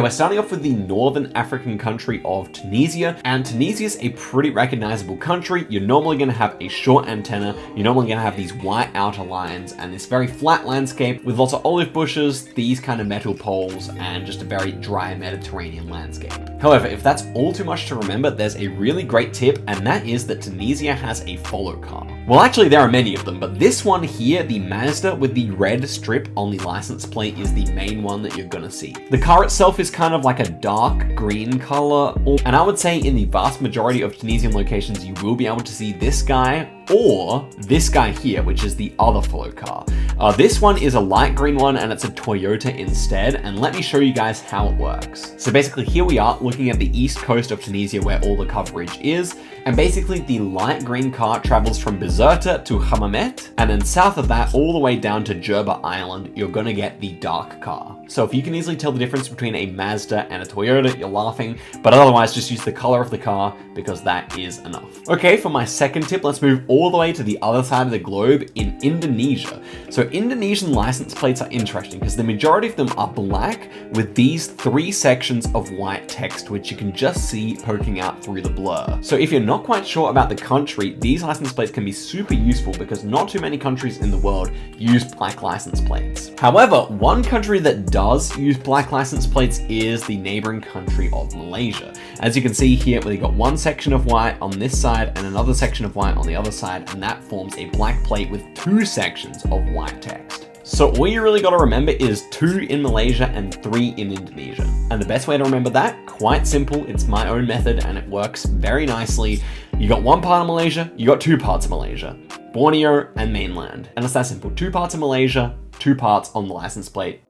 We're starting off with the northern African country of Tunisia, and Tunisia is a pretty recognizable country. You're normally going to have a short antenna, you're normally going to have these white outer lines, and this very flat landscape with lots of olive bushes, these kind of metal poles, and just a very dry Mediterranean landscape. However, if that's all too much to remember, there's a really great tip, and that is that Tunisia has a follow car. Well, actually, there are many of them, but this one here, the Mazda with the red strip on the license plate, is the main one that you're gonna see. The car itself is kind of like a dark green color, and I would say in the vast majority of Tunisian locations, you will be able to see this guy or this guy here, which is the other follow car. This one is a light green one, and it's a Toyota instead, and let me show you guys how it works. So basically here we are looking at the east coast of Tunisia where all the coverage is, and basically the light green car travels from Bizerta to Hammamet, and then south of that all the way down to Jerba Island, you're gonna get the dark car. So if you can easily tell the difference between a Mazda and a Toyota, you're laughing, but otherwise just use the color of the car because that is enough. Okay, for my second tip, let's move all the way to the other side of the globe in Indonesia. So Indonesian license plates are interesting because the majority of them are black with these 3 sections of white text, which you can just see poking out through the blur. So if you're not quite sure about the country, these license plates can be super useful because not too many countries in the world use black license plates. However, one country that does use black license plates is the neighboring country of Malaysia. As you can see here, we've got one section of white on this side and another section of white on the other side, and that forms a black plate with 2 sections of white text. So all you really got to remember is 2 in Malaysia and 3 in Indonesia. And the best way to remember that, quite simple, it's my own method and it works very nicely. You got one part of Malaysia, you got 2 parts of Malaysia. Borneo and mainland. And it's that simple, 2 parts of Malaysia, 2 parts on the license plate,